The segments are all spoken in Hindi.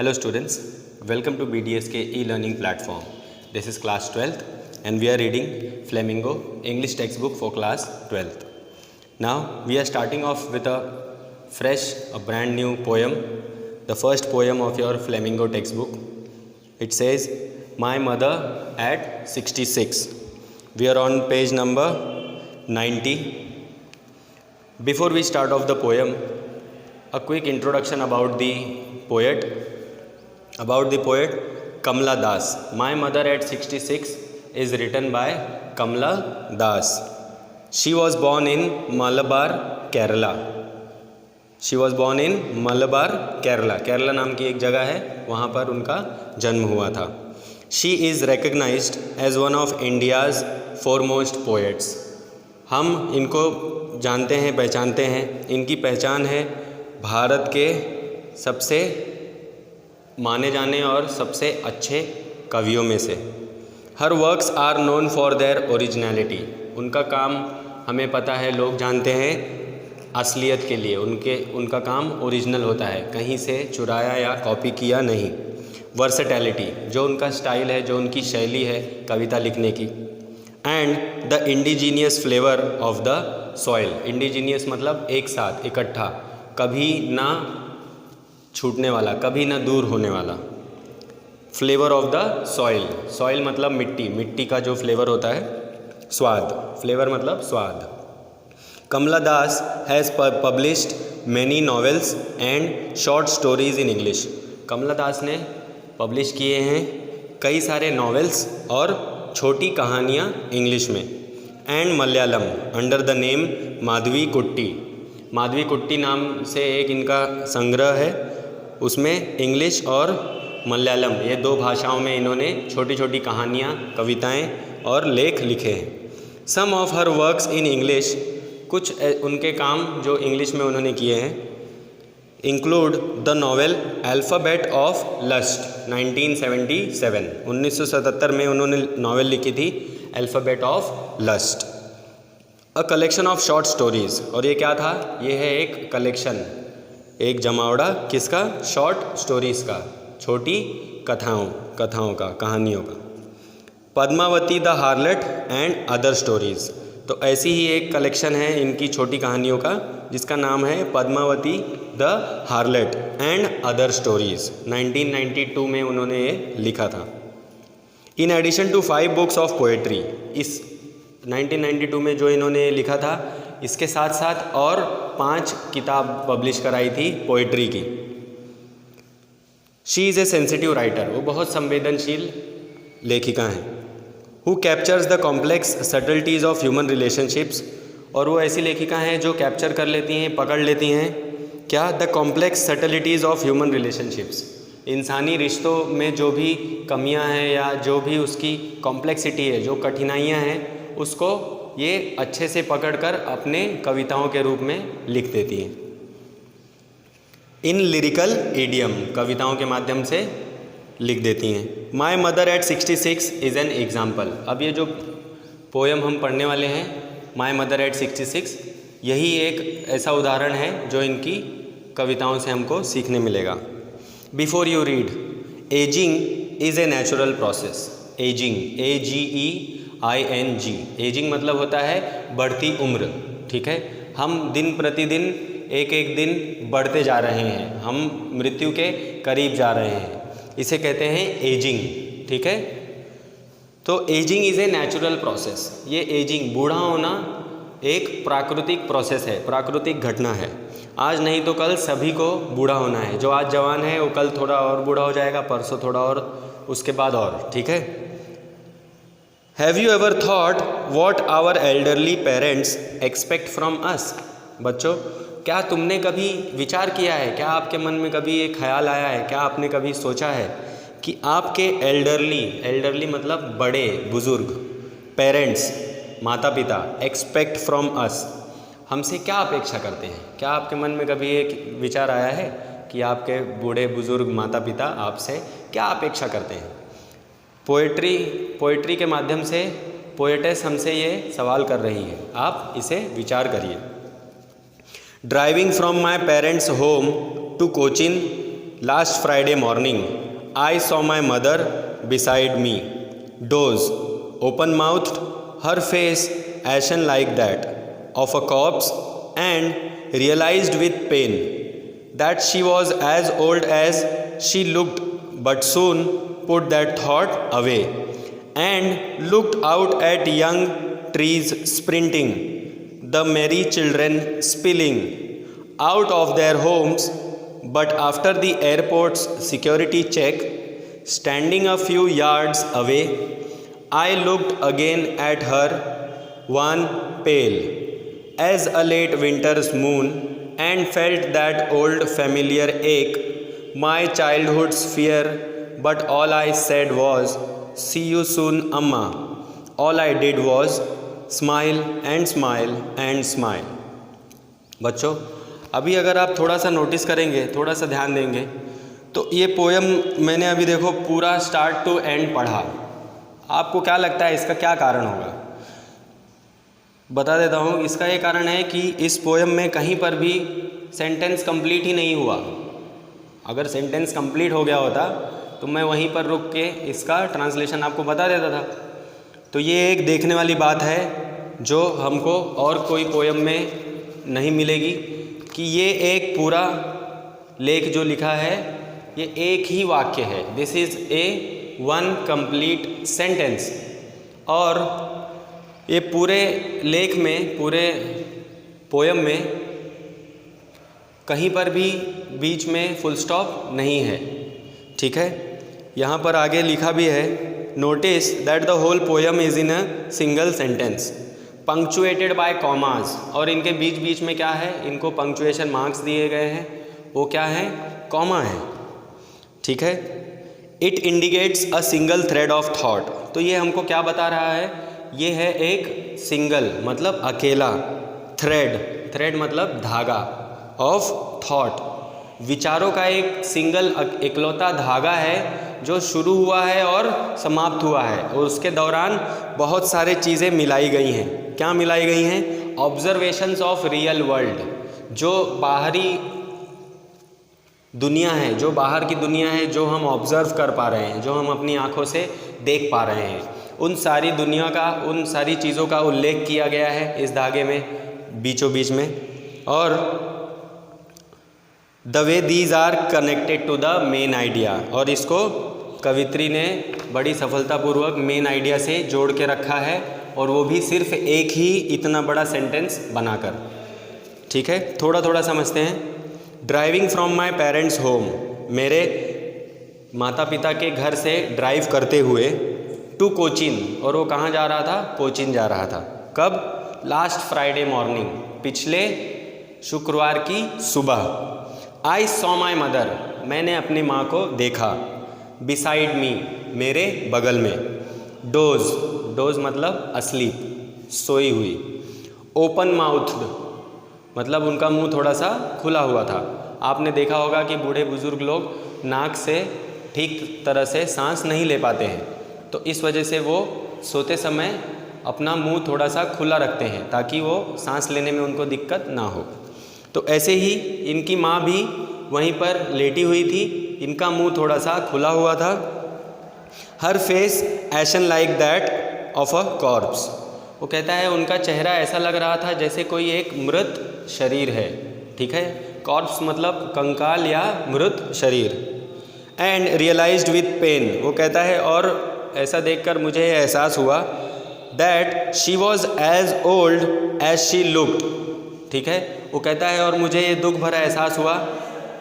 Hello students, welcome to BDSK e-learning platform. This is class 12th and we are reading Flamingo English textbook for class 12th. Now we are starting off with a brand new poem, the first poem of your Flamingo textbook. It says, My mother at 66. We are on page number 90. Before we start off the poem, a quick introduction about the poet. About the poet Kamla Das. My mother at 66 is written by Kamla Das. She was born in Malabar, Kerala. Kerala नाम की एक जगह है, वहाँ पर उनका जन्म हुआ था. She is recognized as one of India's foremost poets. हम इनको जानते हैं, पहचानते हैं. इनकी पहचान है भारत के सबसे माने जाने और सबसे अच्छे कवियों में से. Her works are known for their originality. उनका काम हमें पता है, लोग जानते हैं असलियत के लिए. उनका काम ओरिजिनल होता है, कहीं से चुराया या कॉपी किया नहीं. वर्सेटैलिटी, जो उनका स्टाइल है, जो उनकी शैली है कविता लिखने की. And the indigenous flavour of the soil. Indigenous मतलब एक साथ, इकट्ठा, कभी ना छूटने वाला, कभी ना दूर होने वाला. Flavour of the soil. Soil मतलब मिट्टी, मिट्टी का जो फ्लेवर होता है, स्वाद. फ्लेवर मतलब स्वाद. Kamala Das has published many novels and short stories in English. Kamala Das ने पब्लिश किए हैं कई सारे नॉवेल्स और छोटी कहानियाँ इंग्लिश में. And Malayalam under the name Madhavi कुट्टी. माधवी कुट्टी नाम से एक इनका संग्रह है, उसमें इंग्लिश और मलयालम ये दो भाषाओं में इन्होंने छोटी छोटी कहानियाँ, कविताएं और लेख लिखे हैं. Some of her works in English. कुछ उनके काम जो इंग्लिश में उन्होंने किए हैं include the novel alphabet of lust 1977. 1977 में उन्होंने नॉवेल लिखी थी alphabet of lust. A collection of short stories. और ये क्या था? ये है एक कलेक्शन, एक जमावड़ा. किसका? शॉर्ट स्टोरीज़ का, छोटी कथाओं का, कहानियों का. Padmavati the harlot and other stories. तो ऐसी ही एक कलेक्शन है इनकी छोटी कहानियों का जिसका नाम है Padmavati the harlot and other stories. 1992 में उन्होंने ये लिखा था. In addition to 5 books of poetry. इस 1992 में जो इन्होंने लिखा था, इसके साथ साथ और 5 किताब पब्लिश कराई थी पोइट्री की. She is a sensitive writer. वो बहुत संवेदनशील लेखिका हैं. Who captures the complex subtleties of human relationships. और वो ऐसी लेखिका हैं जो कैप्चर कर लेती हैं, पकड़ लेती हैं क्या? The complex subtleties of human relationships. इंसानी रिश्तों में जो भी कमियां हैं या जो भी उसकी कॉम्प्लेक्सिटी है, जो कठिनाइयां हैं, उसको ये अच्छे से पकड़कर अपने कविताओं के रूप में लिख देती हैं. इन लिरिकल ईडियम, कविताओं के माध्यम से लिख देती हैं. My mother eight 66 is an example. अब ये जो पोएम हम पढ़ने वाले हैं, माई मदर एट 66, यही एक ऐसा उदाहरण है जो इनकी कविताओं से हमको सीखने मिलेगा. Before you read, ageing is a natural process. Ageing, AGEING. Ageing मतलब होता है बढ़ती उम्र. ठीक है, हम दिन प्रतिदिन एक एक दिन बढ़ते जा रहे हैं, हम मृत्यु के करीब जा रहे हैं, इसे कहते हैं एजिंग. ठीक है, तो ageing is a natural process. ये एजिंग, बूढ़ा होना एक प्राकृतिक प्रोसेस है, प्राकृतिक घटना है. आज नहीं तो कल सभी को बूढ़ा होना है. जो आज जवान है वो कल थोड़ा और बूढ़ा हो जाएगा, परसों थोड़ा और, उसके बाद और. ठीक है. Have you ever thought what our elderly parents expect from us. बच्चों, क्या तुमने कभी विचार किया है, क्या आपके मन में कभी एक ख्याल आया है, क्या आपने कभी सोचा है कि आपके एल्डरली मतलब बड़े बुज़ुर्ग, पेरेंट्स माता पिता, एक्सपेक्ट फ्रॉम अस हमसे क्या अपेक्षा करते हैं? क्या आपके मन में कभी एक विचार आया है कि आपके बूढ़े बुज़ुर्ग माता पिता आपसे क्या अपेक्षा करते हैं? पोएट्री के माध्यम से पोएटेस हमसे ये सवाल कर रही है, आप इसे विचार करिए. Driving from my parents home to Cochin last Friday morning I saw my mother beside me, doze, open mouthed, her face ashen like that of a corpse, and realized with pain that she was as old as she looked, but soon put that thought away and looked out at young trees sprinting, the merry children spilling out of their homes. But after the airport's security check, standing a few yards away, I looked again at her, one pale as a late winter's moon, and felt that old familiar ache, my childhood's fear. But all I said was, see you soon, Amma. All I did was smile and smile and smile. बच्चों, अभी अगर आप थोड़ा सा नोटिस करेंगे, थोड़ा सा ध्यान देंगे, तो ये पोएम मैंने अभी देखो पूरा स्टार्ट टू एंड पढ़ा। आपको क्या लगता है इसका क्या कारण होगा? बता देता हूँ। इसका ये कारण है कि इस पोएम में कहीं पर भी सेंटेंस कंप्लीट ही नहीं हुआ। अगर सेंटेंस कंप्लीट हो गया होता तो मैं वहीं पर रुक के इसका ट्रांसलेशन आपको बता देता था। तो ये एक देखने वाली बात है जो हमको और कोई पोएम में नहीं मिलेगी, कि ये एक पूरा लेख जो लिखा है ये एक ही वाक्य है। This is a one complete sentence. और ये पूरे लेख में, पूरे पोएम में कहीं पर भी बीच में फुल स्टॉप नहीं है। ठीक है, यहाँ पर आगे लिखा भी है, notice that the whole poem is in a single sentence punctuated by commas. और इनके बीच बीच में क्या है, इनको पंक्चुएशन मार्क्स दिए गए हैं, वो क्या है, कॉमा है। ठीक है, it indicates a single thread of thought. तो ये हमको क्या बता रहा है, ये है एक सिंगल मतलब अकेला, थ्रेड, थ्रेड मतलब धागा, ऑफ थॉट, विचारों का एक सिंगल इकलौता धागा है जो शुरू हुआ है और समाप्त हुआ है। और उसके दौरान बहुत सारे चीज़ें मिलाई गई हैं। क्या मिलाई गई हैं? ऑब्जर्वेशंस ऑफ रियल वर्ल्ड, जो बाहरी दुनिया है, जो बाहर की दुनिया है, जो हम ऑब्ज़र्व कर पा रहे हैं, जो हम अपनी आँखों से देख पा रहे हैं, उन सारी दुनिया का, उन सारी चीज़ों का उल्लेख किया गया है इस धागे में बीचों बीच में। और the way these are connected to the main idea, और इसको कवित्री ने बड़ी सफलतापूर्वक मेन आइडिया से जोड़ के रखा है, और वो भी सिर्फ एक ही इतना बड़ा सेंटेंस बनाकर। ठीक है, थोड़ा थोड़ा समझते हैं। Driving from my parents home, मेरे माता पिता के घर से ड्राइव करते हुए, टू कोचीन, और वो कहाँ जा रहा था? कोचीन जा रहा था। कब? लास्ट फ्राइडे मॉर्निंग, पिछले शुक्रवार की सुबह। आई सॉ माई मदर, मैंने अपनी माँ को देखा। बिसाइड मी, मेरे बगल में। डोज, डोज मतलब अस्लीप, सोई हुई। ओपन माउथड मतलब उनका मुंह थोड़ा सा खुला हुआ था। आपने देखा होगा कि बूढ़े बुजुर्ग लोग नाक से ठीक तरह से सांस नहीं ले पाते हैं, तो इस वजह से वो सोते समय अपना मुंह थोड़ा सा खुला रखते हैं ताकि वो सांस लेने में उनको दिक्कत ना हो। तो ऐसे ही इनकी माँ भी वहीं पर लेटी हुई थी, इनका मुंह थोड़ा सा खुला हुआ था। Her face ashen like that of a corpse, वो कहता है उनका चेहरा ऐसा लग रहा था जैसे कोई एक मृत शरीर है। ठीक है, कॉर्प्स मतलब कंकाल या मृत शरीर। एंड रियलाइज्ड विथ पेन, वो कहता है और ऐसा देखकर मुझे एहसास हुआ that she was as old as she looked. ठीक है, वो कहता है और मुझे ये दुख भरा एहसास हुआ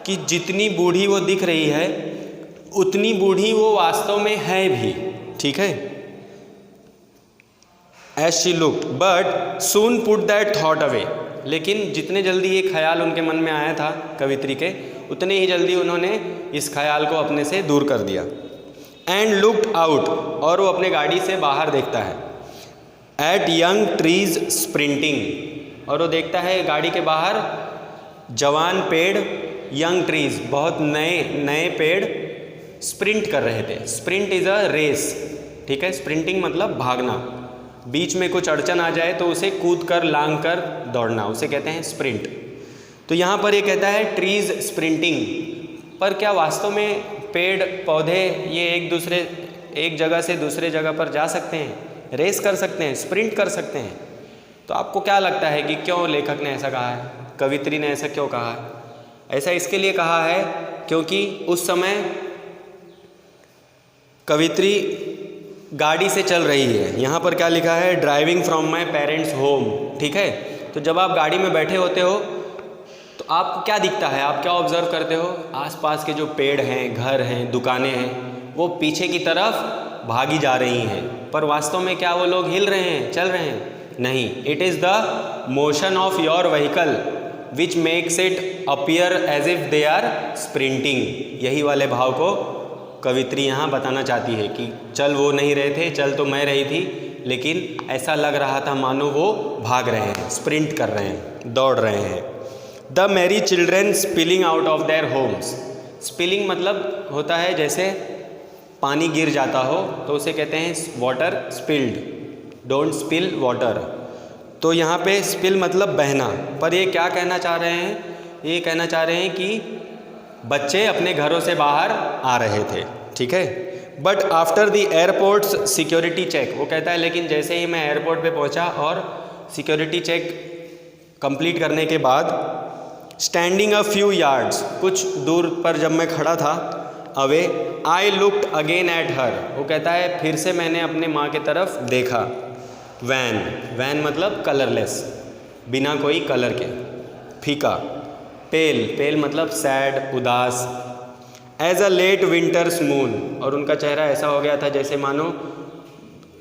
कि जितनी बूढ़ी वो दिख रही है उतनी बूढ़ी वो वास्तव में है भी। ठीक है, as she looked but soon put that thought away, लेकिन जितने जल्दी ये ख्याल उनके मन में आया था कवित्री के, उतने ही जल्दी उन्होंने इस ख्याल को अपने से दूर कर दिया। एंड लुक्ड आउट, और वो अपने गाड़ी से बाहर देखता है। एट यंग ट्रीज स्प्रिंटिंग, और वो देखता है गाड़ी के बाहर जवान पेड़, यंग ट्रीज बहुत नए नए पेड़ स्प्रिंट कर रहे थे। Sprint is a race. ठीक है, स्प्रिंटिंग मतलब भागना, बीच में कुछ अड़चन आ जाए तो उसे कूद कर लांग कर दौड़ना, उसे कहते हैं स्प्रिंट। तो यहाँ पर ये कहता है ट्रीज स्प्रिंटिंग, पर क्या वास्तव में पेड़ पौधे ये एक जगह से दूसरे जगह पर जा सकते हैं, रेस कर सकते हैं, स्प्रिंट कर सकते हैं? तो आपको क्या लगता है कि क्यों लेखक ने ऐसा कहा है, कवित्री ने ऐसा क्यों कहा है? ऐसा इसके लिए कहा है क्योंकि उस समय कवित्री गाड़ी से चल रही है। यहाँ पर क्या लिखा है, driving from my parents home, ठीक है। तो जब आप गाड़ी में बैठे होते हो तो आपको क्या दिखता है, आप क्या ऑब्जर्व करते हो? आसपास के जो पेड़ हैं, घर हैं, दुकानें हैं, वो पीछे की तरफ भागी जा रही हैं, पर वास्तव में क्या वो लोग हिल रहे हैं, चल रहे हैं? नहीं। It is the motion of your vehicle which makes it appear as if they are sprinting. यही वाले भाव को कवित्री यहाँ बताना चाहती है कि चल वो नहीं रहे थे, चल तो मैं रही थी, लेकिन ऐसा लग रहा था मानो वो भाग रहे हैं, स्प्रिंट कर रहे हैं, दौड़ रहे हैं। The merry children spilling out of their homes. Spilling मतलब होता है जैसे पानी गिर जाता हो तो उसे कहते हैं water spilled, don't spill water. तो यहाँ पे स्पिल मतलब बहना, पर ये क्या कहना चाह रहे हैं? ये कहना चाह रहे हैं कि बच्चे अपने घरों से बाहर आ रहे थे, ठीक है। But after the airport's security check, वो कहता है लेकिन जैसे ही मैं एयरपोर्ट पे पहुंचा और सिक्योरिटी चेक कंप्लीट करने के बाद, स्टैंडिंग अ फ्यू यार्ड्स, कुछ दूर पर जब मैं खड़ा था away, I looked again at her, वो कहता है फिर से मैंने अपने माँ की तरफ देखा। वैन, वैन मतलब कलरलेस, बिना कोई कलर के, फीका। पेल, पेल मतलब सैड, उदास। As a late winter's moon, और उनका चेहरा ऐसा हो गया था जैसे मानो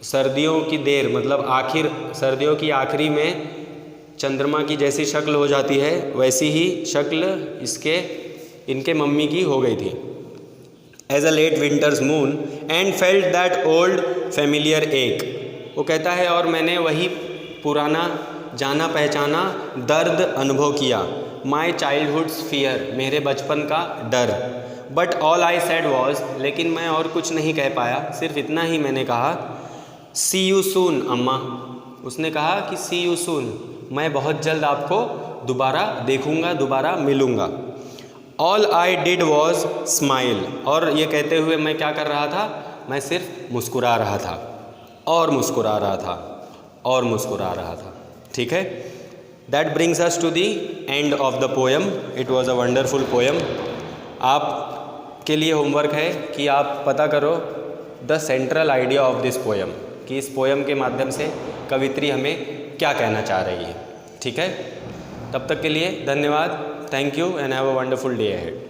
सर्दियों की देर, मतलब सर्दियों की आखिरी में चंद्रमा की जैसी शक्ल हो जाती है, वैसी ही शक्ल इनके मम्मी की हो गई थी। As a late winter's moon and felt that old familiar ache, वो कहता है और मैंने वही पुराना जाना पहचाना दर्द अनुभव किया। माई चाइल्डहुड्स फियर, मेरे बचपन का डर। But all I said was, लेकिन मैं और कुछ नहीं कह पाया, सिर्फ इतना ही मैंने कहा, सी यू सून अम्मा। उसने कहा कि सी यू सून, मैं बहुत जल्द आपको दोबारा देखूंगा, दोबारा मिलूंगा। All I did was smile, और ये कहते हुए मैं क्या कर रहा था? मैं सिर्फ मुस्कुरा रहा था और मुस्कुरा रहा था और मुस्कुरा रहा था, ठीक है। That brings us to the end of the poem. It was a wonderful poem. आपके लिए होमवर्क है कि आप पता करो the central idea of this poem, कि इस पोएम के माध्यम से कवित्री हमें क्या कहना चाह रही है, ठीक है। तब तक के लिए धन्यवाद। Thank you and have a wonderful day ahead.